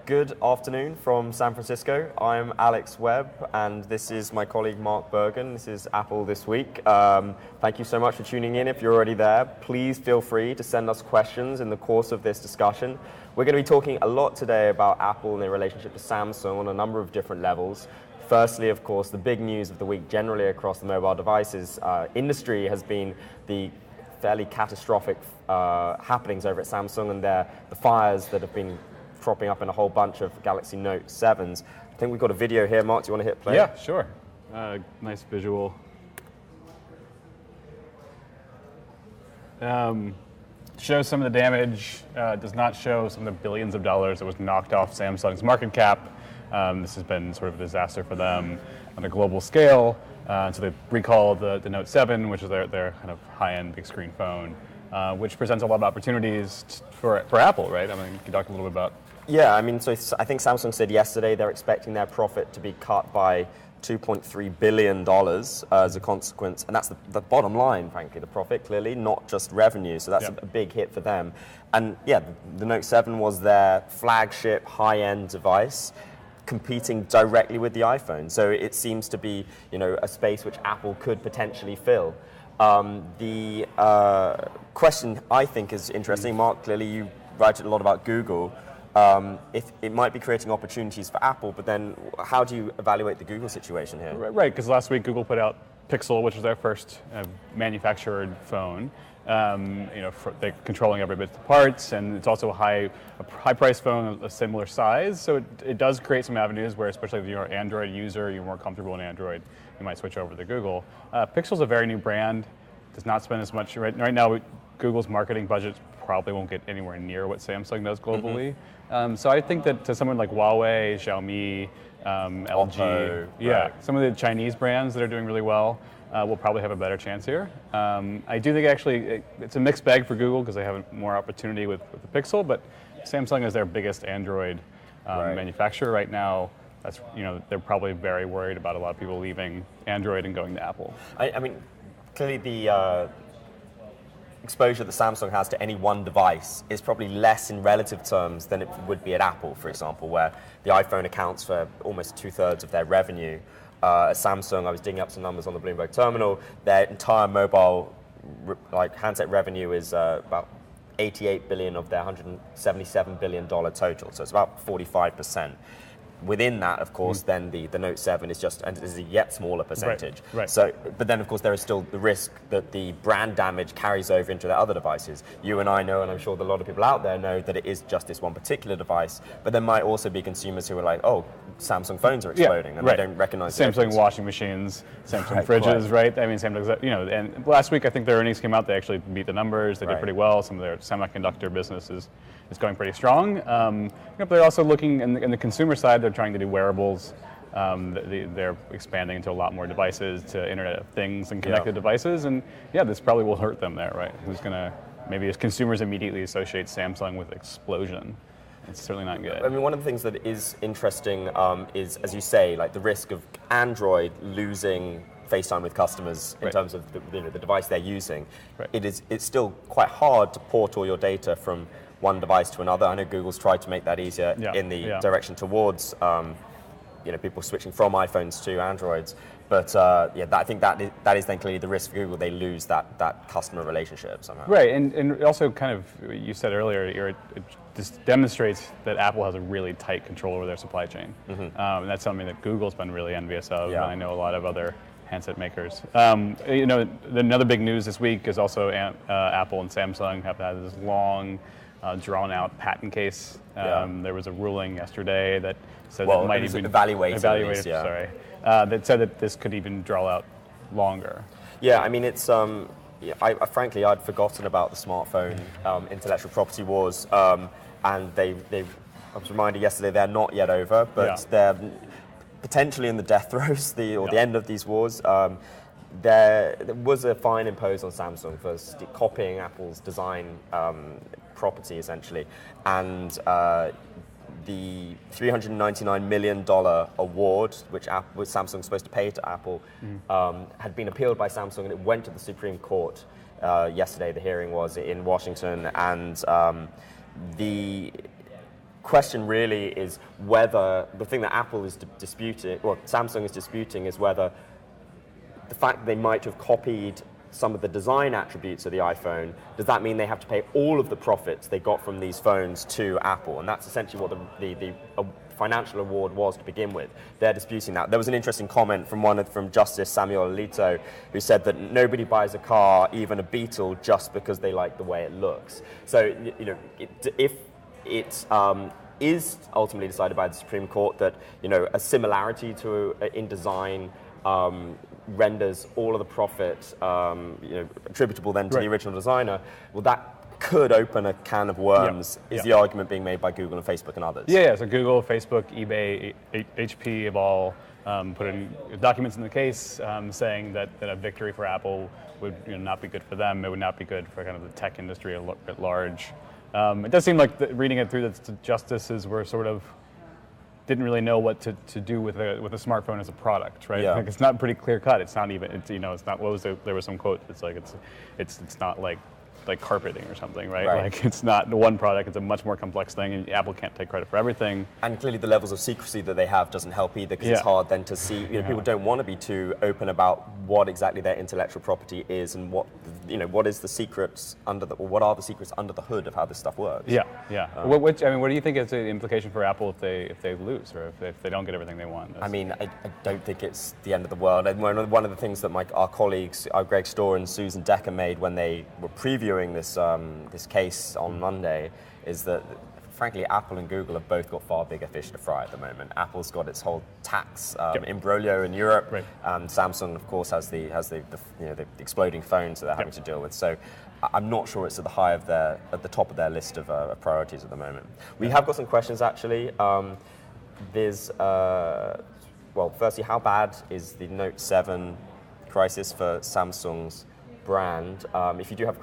Good afternoon from San Francisco. I'm Alex Webb, and this is my colleague Mark Bergen. This is Apple This Week. Thank you so much for tuning in. If you're already there, please feel free to send us questions in the course of this discussion. We're going to be talking a lot today about Apple and their relationship to Samsung on a number of different levels. Firstly, of course, the big news of the week generally across the mobile devices industry has been the fairly catastrophic happenings over at Samsung and the fires that have been cropping up in a whole bunch of Galaxy Note 7s. I think we've got a video here. Mark, do you want to hit play? Yeah, sure. Nice visual. Shows some of the damage. Does not show some of the billions of dollars that was knocked off Samsung's market cap. This has been sort of a disaster for them on a global scale. So they recalled the Note 7, which is their kind of high-end big screen phone, which presents a lot of opportunities for Apple, right? I mean, you can talk a little bit about. Yeah, I mean, so I think Samsung said yesterday they're expecting their profit to be cut by $2.3 billion as a consequence. And that's the bottom line, frankly, the profit, clearly, not just revenue. So that's a big hit for them. And yeah, the Note 7 was their flagship high-end device, competing directly with the iPhone. So it seems to be, a space which Apple could potentially fill. The question I think is interesting. Mark, clearly you write a lot about Google. If it might be creating opportunities for Apple, but then how do you evaluate the Google situation here? Right, because last week Google put out Pixel, which was their first manufactured phone. They're controlling every bit of the parts, and it's also a high-priced phone, a similar size. So it does create some avenues where, especially if you're an Android user, you're more comfortable in Android, you might switch over to Google. Pixel's a very new brand, does not spend as much. Right now, Google's marketing budget probably won't get anywhere near what Samsung does globally. So I think that to someone like Huawei, Xiaomi, LG, right. Some of the Chinese brands that are doing really well will probably have a better chance here. I do think actually it's a mixed bag for Google because they have more opportunity with the Pixel, but Samsung is their biggest Android manufacturer right now. That's they're probably very worried about a lot of people leaving Android and going to Apple. I mean, clearly the exposure that Samsung has to any one device is probably less in relative terms than it would be at Apple, for example, where the iPhone accounts for almost 2/3 of their revenue. At Samsung, I was digging up some numbers on the Bloomberg terminal. Their entire mobile handset revenue is about $88 billion of their $177 billion total, so it's about 45%. Within that, of course, then the Note 7 is a yet smaller percentage. Right. So, but then, of course, there is still the risk that the brand damage carries over into their other devices. You and I know, and I'm sure that a lot of people out there know, that it is just this one particular device. But there might also be consumers who are like, "Oh, Samsung phones are exploding," and they don't recognize Samsung washing machines, Samsung fridges, right? I mean, Samsung, And last week, I think their earnings came out. They actually beat the numbers. They did pretty well. Some of their semiconductor business is going pretty strong. But they're also looking in the consumer side. They're trying to do wearables. They're expanding into a lot more devices, to Internet of Things and connected devices. And this probably will hurt them there, right? Maybe as consumers immediately associate Samsung with explosion. It's certainly not good. I mean, one of the things that is interesting is, as you say, like the risk of Android losing FaceTime with customers in terms of the device they're using. Right. It's still quite hard to port all your data from one device to another. I know Google's tried to make that easier in the direction towards people switching from iPhones to Androids. But I think that is then clearly the risk for Google. They lose that customer relationship somehow. Right, and also kind of, you said earlier, it just demonstrates that Apple has a really tight control over their supply chain. And that's something that Google's been really envious of, and I know a lot of other handset makers. Another big news this week is also Apple and Samsung have had this long, drawn-out patent case. There was a ruling yesterday that said that might even evaluated. That said that this could even draw out longer. Yeah, I mean it's. Frankly, I'd forgotten about the smartphone intellectual property wars, and I was reminded yesterday they're not yet over, but they're potentially in the death throes, the end of these wars. There was a fine imposed on Samsung for copying Apple's design property, essentially, and the $399 million award, which Samsung was supposed to pay to Apple, had been appealed by Samsung, and it went to the Supreme Court yesterday. The hearing was in Washington, and question really is whether the thing that Apple is disputing, or Samsung is disputing, is whether the fact that they might have copied some of the design attributes of the iPhone, does that mean they have to pay all of the profits they got from these phones to Apple? And that's essentially what the financial award was to begin with. They're disputing that. There was an interesting comment from Justice Samuel Alito, who said that nobody buys a car, even a Beetle, just because they like the way it looks. So, if it is ultimately decided by the Supreme Court that a similarity to in design renders all of the profit attributable then to the original designer, well, that could open a can of worms, is the argument being made by Google and Facebook and others. Yeah, so Google, Facebook, eBay, HP have all put in documents in the case saying that a victory for Apple would not be good for them. It would not be good for kind of the tech industry at large. It does seem like reading it through, the justices were sort of didn't really know what to do with a smartphone as a product, right? Yeah. Like it's not pretty clear cut. It's not even. It's not. What was there was some quote. It's like it's not like carpeting or something, right? Like it's not one product, it's a much more complex thing, and Apple can't take credit for everything. And clearly the levels of secrecy that they have doesn't help either, because it's hard then to see, people don't want to be too open about what exactly their intellectual property is and what is the secrets or what are the secrets under the hood of how this stuff works. What do you think is the implication for Apple if they lose, or if they don't get everything they want? I don't think it's the end of the world. And one of the things that our colleagues, Greg Storr and Susan Decker, made when they were previewing this case on Monday is that, frankly, Apple and Google have both got far bigger fish to fry at the moment. Apple's got its whole tax imbroglio in Europe, and Samsung, of course, has the exploding phones that they're having to deal with. So I'm not sure it's at the top of their list of priorities at the moment. We have got some questions actually. Firstly, how bad is the Note 7 crisis for Samsung's brand? If you do have,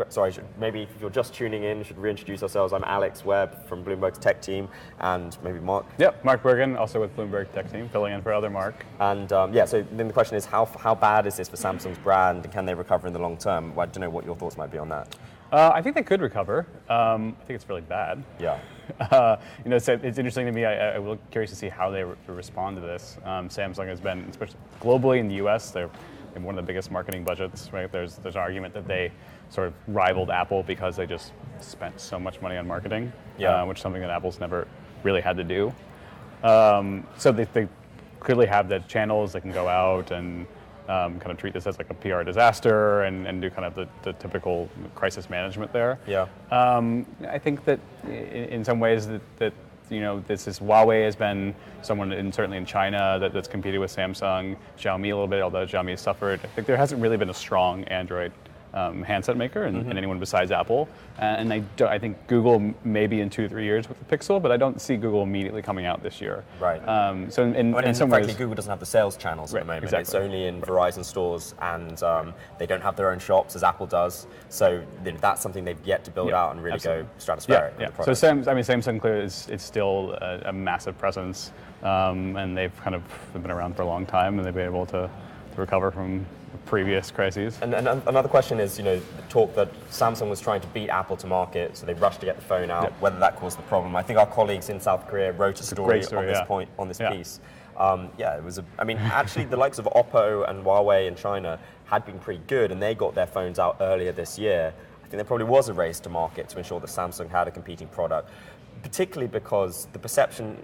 maybe if you're just tuning in, we should reintroduce ourselves. I'm Alex Webb from Bloomberg's tech team, and maybe Mark. Yep, Mark Bergen, also with Bloomberg tech team, filling in for other Mark. And so then the question is, how bad is this for Samsung's brand, and can they recover in the long term? I don't know what your thoughts might be on that. I think they could recover. I think it's really bad. Yeah. It's interesting to me. I'm really curious to see how they respond to this. Samsung has been, especially globally in the U.S., they're one of the biggest marketing budgets, right? There's an argument that they sort of rivaled Apple because they just spent so much money on marketing, which is something that Apple's never really had to do. So they clearly have the channels. They can go out and kind of treat this as like a PR disaster and do kind of the typical crisis management there. Yeah. I think that in some ways that Huawei has been someone, certainly in China, that's competed with Samsung, Xiaomi a little bit, although Xiaomi has suffered. I think there hasn't really been a strong Android handset maker and anyone besides Apple. And I think Google maybe in 2 or 3 years with the Pixel, but I don't see Google immediately coming out this year. Right. So in some frankly, ways, Google doesn't have the sales channels at the moment. Exactly. It's only in Verizon stores, and they don't have their own shops as Apple does. So that's something they've yet to build out and really go stratospheric. So Samsung clearly is still a massive presence, and they've kind of been around for a long time, and they've been able to recover from previous crises. And another question is, the talk that Samsung was trying to beat Apple to market, so they rushed to get the phone out, whether that caused the problem. I think our colleagues in South Korea wrote a story on this piece. It was actually the likes of Oppo and Huawei in China had been pretty good, and they got their phones out earlier this year. I think there probably was a race to market to ensure that Samsung had a competing product, particularly because the perception,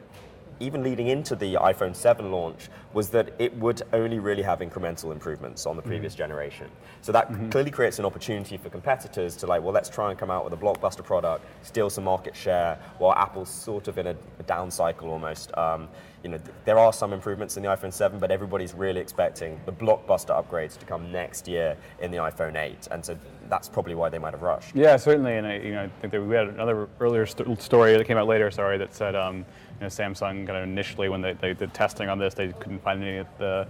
even leading into the iPhone 7 launch, was that it would only really have incremental improvements on the previous generation. So that clearly creates an opportunity for competitors to let's try and come out with a blockbuster product, steal some market share, while Apple's sort of in a down cycle almost. There are some improvements in the iPhone 7, but everybody's really expecting the blockbuster upgrades to come next year in the iPhone 8. And so that's probably why they might have rushed. Yeah, certainly. And I think that we had another earlier story that came out later, that said Samsung kind of initially, when they did testing on this, they couldn't find any of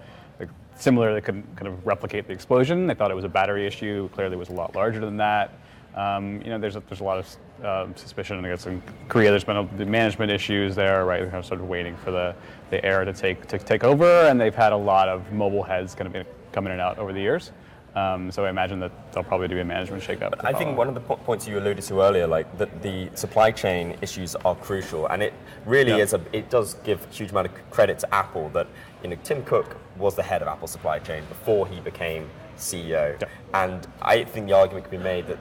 similar. They couldn't kind of replicate the explosion. They thought it was a battery issue. Clearly, it was a lot larger than that. There's a lot of suspicion. I guess in Korea, there's been the management issues there, right? They're kind of sort of waiting for the Air to take over, and they've had a lot of mobile heads kind of come in and out over the years. So I imagine that there'll probably be a management shakeup. I think one of the points you alluded to earlier, like that the supply chain issues are crucial, and it really it does give a huge amount of credit to Apple that Tim Cook was the head of Apple's supply chain before he became CEO, and I think the argument can be made that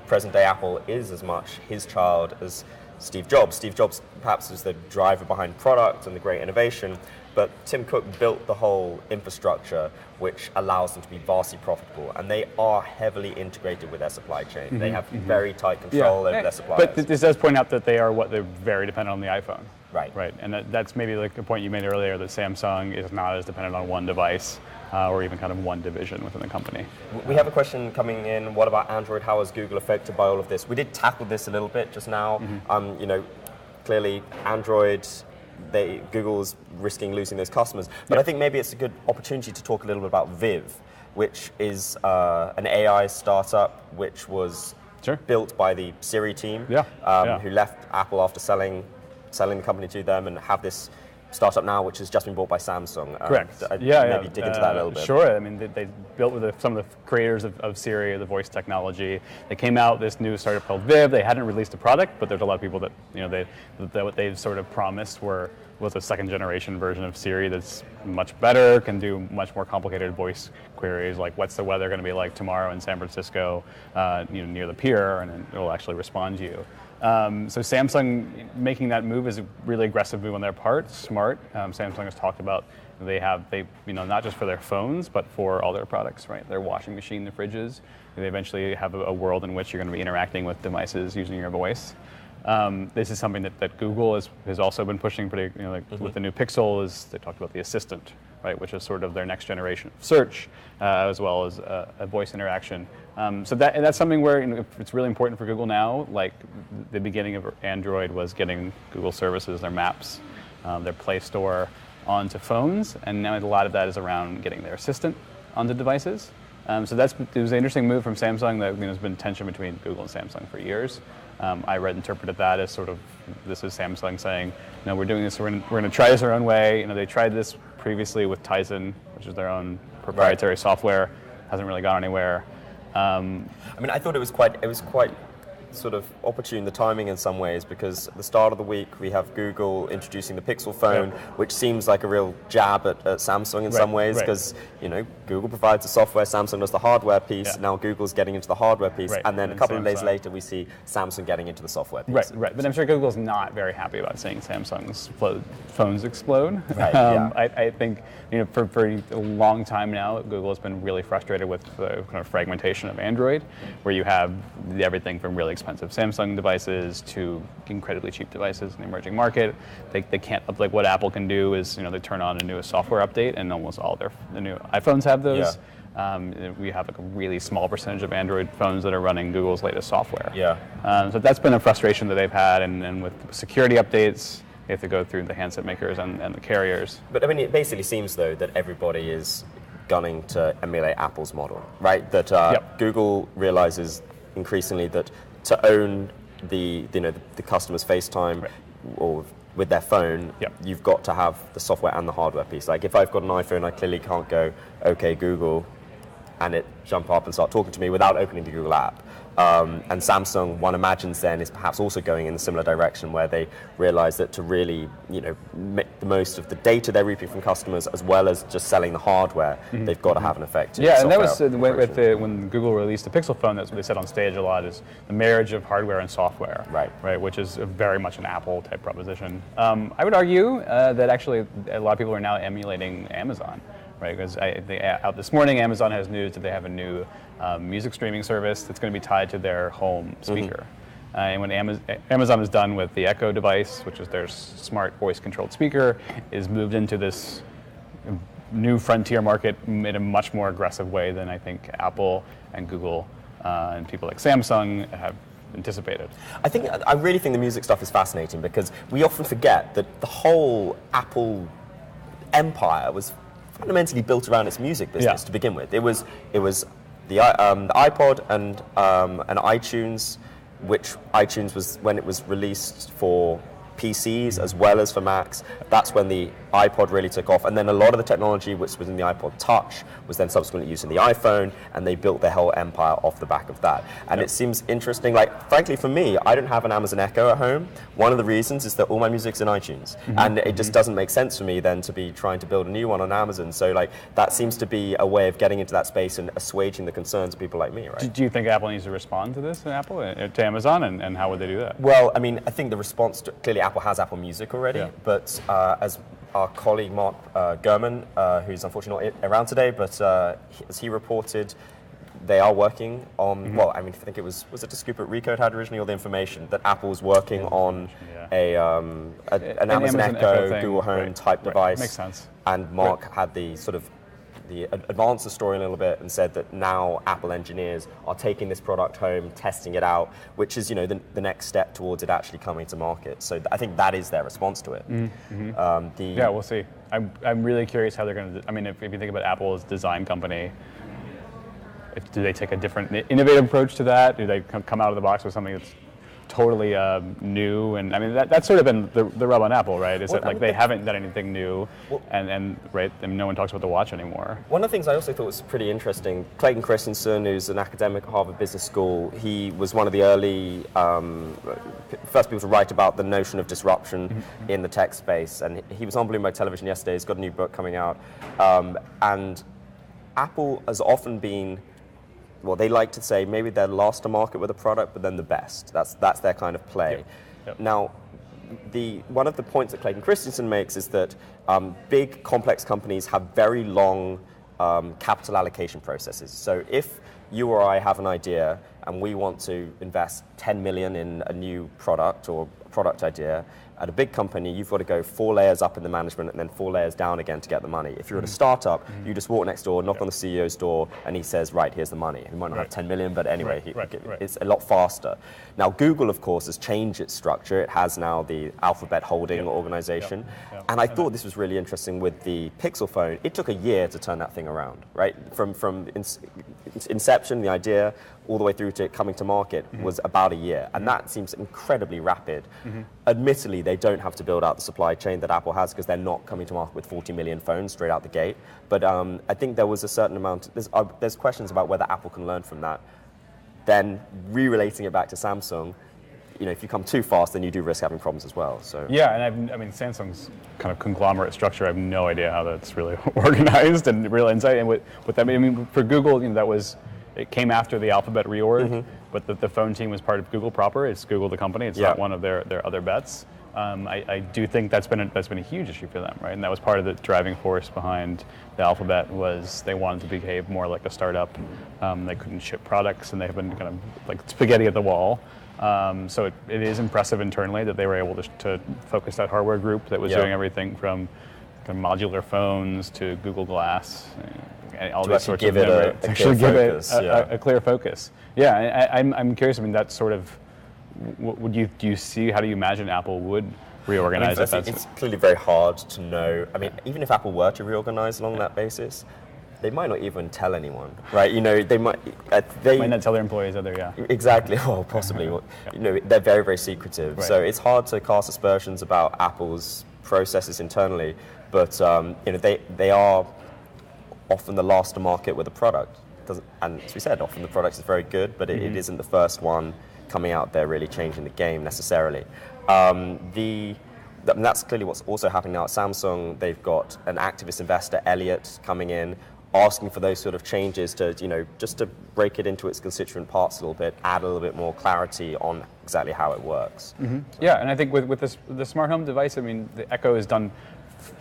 present-day Apple is as much his child as Steve Jobs. Steve Jobs perhaps is the driver behind product and the great innovation, but Tim Cook built the whole infrastructure which allows them to be vastly profitable, and they are heavily integrated with their supply chain. They have very tight control over their suppliers. But this does point out that they're very dependent on the iPhone. Right. And that's maybe like a point you made earlier, that Samsung is not as dependent on one device or even kind of one division within the company. We have a question coming in. What about Android? How is Google affected by all of this? We did tackle this a little bit just now. Clearly Android, Google's risking losing those customers. But I think maybe it's a good opportunity to talk a little bit about Viv, which is an AI startup which was built by the Siri team, who left Apple after selling the company to them, and have this startup now which has just been bought by Samsung. Correct. Maybe dig into that a little bit. Sure. I mean, they built with some of the creators of Siri, the voice technology. They came out with this new startup called Viv. They hadn't released a product, but there's a lot of people that what they sort of promised was a second generation version of Siri that's much better, can do much more complicated voice queries, like what's the weather going to be like tomorrow in San Francisco, near the pier, and it will actually respond to you. So Samsung making that move is a really aggressive move on their part. Smart. Samsung has talked about they not just for their phones, but for all their products, right? Their washing machine, the fridges. They eventually have a world in which you're going to be interacting with devices using your voice. This is something that Google has also been pushing pretty, with the new Pixel. They talked about the Assistant, right, which is sort of their next generation of search, as well as a voice interaction. So that's something where it's really important for Google now. Like the beginning of Android was getting Google services, their Maps, their Play Store onto phones, and now a lot of that is around getting their Assistant onto devices. So it was an interesting move from Samsung. That there's been tension between Google and Samsung for years. I interpreted that as sort of, this is Samsung saying, no, we're doing this, we're going to try this our own way. They tried this previously with Tizen, which is their own proprietary software, hasn't really gone anywhere. I thought it was quite sort of opportune, the timing in some ways, because at the start of the week we have Google introducing the Pixel phone, which seems like a real jab at Samsung in some ways, because Google provides the software, Samsung does the hardware piece. Now Google's getting into the hardware piece, and then a couple of days later we see Samsung getting into the software piece. Right. But I'm sure Google's not very happy about seeing Samsung's phones explode. I think for a long time now, Google has been really frustrated with the kind of fragmentation of Android, where you have everything from really expensive Samsung devices to incredibly cheap devices in the emerging market. They can't, like what Apple can do is, they turn on a new software update, and almost all the new iPhones have those. We have a really small percentage of Android phones that are running Google's latest software. So that's been a frustration that they've had, and with security updates, they have to go through the handset makers and the carriers. But it basically seems though that everybody is gunning to emulate Apple's model, right? That Google realizes increasingly that to own the customer's FaceTime or with their phone, you've got to have the software and the hardware piece. Like if I've got an iPhone, I clearly can't go, okay, Google, and it jump up and start talking to me without opening the Google app. And Samsung, one imagines then, is perhaps also going in a similar direction, where they realize that to really, make the most of the data they're reaping from customers, as well as just selling the hardware, they've got to have an effective and that was when Google released the Pixel phone. That's what they said on stage a lot, is the marriage of hardware and software, right, which is very much an Apple type proposition. I would argue that actually a lot of people are now emulating Amazon. Right, because out this morning, Amazon has news that they have a new music streaming service that's going to be tied to their home speaker. And when Amazon is done with the Echo device, which is their smart voice-controlled speaker, is moved into this new frontier market in a much more aggressive way than I think Apple and Google and people like Samsung have anticipated. I really think the music stuff is fascinating, because we often forget that the whole Apple empire was fundamentally built around its music business to begin with. It was the iPod and iTunes, which iTunes was, when it was released for PCs as well as for Macs. That's when the iPod really took off. And then a lot of the technology which was in the iPod Touch was then subsequently used in the iPhone, and they built their whole empire off the back of that. And it seems interesting, like, frankly, for me, I don't have an Amazon Echo at home. One of the reasons is that all my music's in iTunes. And it just doesn't make sense for me then to be trying to build a new one on Amazon. So, like, that seems to be a way of getting into that space and assuaging the concerns of people like me, right? Do you think Apple needs to respond to this, to Amazon, and how would they do that? Well, I mean, I think the response to, clearly Apple has Apple Music already, but as our colleague Mark Gurman, who's unfortunately not around today, but as he reported, they are working on, well, I mean, I think it was it to Scoop at Recode had originally all the information that Apple was working on an Amazon Echo thing, Google Home type device. Makes sense. And Mark had the sort of advanced the story a little bit and said that now Apple engineers are taking this product home, testing it out, which is, you know, the next step towards it actually coming to market. So I think that is their response to it. Yeah, we'll see. I'm really curious how they're going to. I mean, if you think about Apple as a design company, do they take a different innovative approach to that? Do they come out of the box with something that's totally new? And I mean, that's sort of been the rub on Apple, right? Is that like they haven't done anything new, and right, and no one talks about the watch anymore. One of the things I also thought was pretty interesting, Clayton Christensen, who's an academic at Harvard Business School, he was one of the early first people to write about the notion of disruption in the tech space, and he was on Bloomberg Television yesterday. He's got a new book coming out, and Apple has often been, well, they like to say maybe they're last to market with a product, but then the best. That's their kind of play. Yep. Now, one of the points that Clayton Christensen makes is that big, complex companies have very long capital allocation processes. So if you or I have an idea and we want to invest 10 million in a new product or product idea, at a big company, you've got to go 4 layers up in the management and then 4 layers down again to get the money. If you're at a startup, you just walk next door, knock on the CEO's door, and he says, right, here's the money. He might not have 10 million, but anyway, it's a lot faster. Now, Google, of course, has changed its structure. It has now the Alphabet holding organization. And I thought this was really interesting with the Pixel phone. It took a year to turn that thing around, right? From inception, the idea, all the way through to it coming to market was about a year. And that seems incredibly rapid. Admittedly, they don't have to build out the supply chain that Apple has because they're not coming to market with 40 million phones straight out the gate. But I think there was a certain amount, there's questions about whether Apple can learn from that. Then re-relating it back to Samsung, you know, if you come too fast, then you do risk having problems as well. So yeah, and I mean, Samsung's kind of conglomerate structure, I have no idea how that's really organized and real insight. And with that, I mean, for Google, you know, it came after the Alphabet reorg, but the phone team was part of Google proper. It's Google the company. It's not one of their other bets. I do think that's been a huge issue for them, right? And that was part of the driving force behind the Alphabet was they wanted to behave more like a startup. They couldn't ship products, and they've been kind of like spaghetti at the wall. So it is impressive internally that they were able to focus that hardware group that was doing everything from kind of modular phones to Google Glass. And all these sorts of a clear focus. Yeah, I'm curious. I mean, that sort of. Do you see? How do you imagine Apple would reorganize? It's clearly very hard to know. I mean, even if Apple were to reorganize along that basis, they might not even tell anyone, right? You know, they might not tell their employees either. Exactly. Well, possibly. You know, they're very, very secretive. So it's hard to cast aspersions about Apple's processes internally. But you know, they are often the last to market with a product. And as we said, often the product is very good, but it isn't the first one coming out there really changing the game necessarily. That's clearly what's also happening now at Samsung. They've got an activist investor, Elliott, coming in, asking for those sort of changes to, you know, just to break it into its constituent parts a little bit, add a little bit more clarity on exactly how it works. Yeah, and I think with the smart home device, I mean, the Echo has done.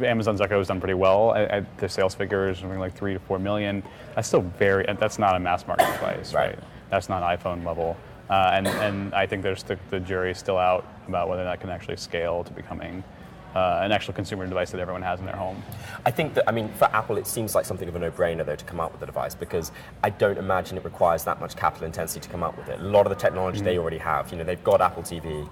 Amazon's Echo has done pretty well. The sales figures, something like 3 to 4 million. That's still that's not a mass market device, right? That's not iPhone level. And I think the jury's still out about whether that can actually scale to becoming an actual consumer device that everyone has in their home. I think that, I mean, for Apple, it seems like something of a no-brainer, though, to come out with the device, because I don't imagine it requires that much capital intensity to come out with it. A lot of the technology they already have. You know, they've got Apple TV,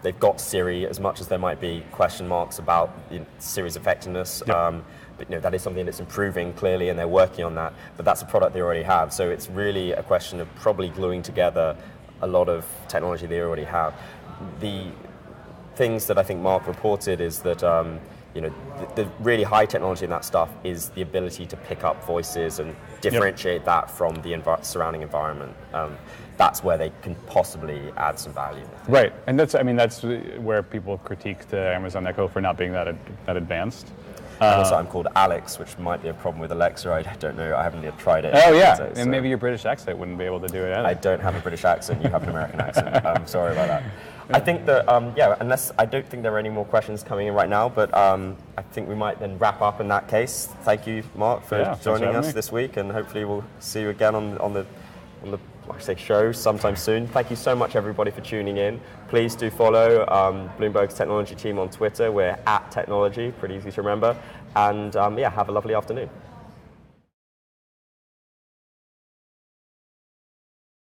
they've got Siri, as much as there might be question marks about Siri's effectiveness. But you know, that is something that's improving clearly, and they're working on that. But that's a product they already have. So it's really a question of probably gluing together a lot of technology they already have. things that I think Mark reported is that the really high technology in that stuff is the ability to pick up voices and differentiate that from the surrounding environment. That's where they can possibly add some value. Right, and that's where people critique the Amazon Echo for not being that advanced. And also, I'm called Alex, which might be a problem with Alexa. I don't know. I haven't yet tried it. Oh yeah, so, and maybe your British accent wouldn't be able to do it either. I don't have a British accent. You have an American accent. I'm sorry about that. I think that unless I don't think there are any more questions coming in right now, but I think we might then wrap up in that case. Thank you, Mark, for joining us this week, and hopefully we'll see you again on the show sometime soon. Thank you so much, everybody, for tuning in. Please do follow Bloomberg's technology team on Twitter. We're @technology, pretty easy to remember. And have a lovely afternoon.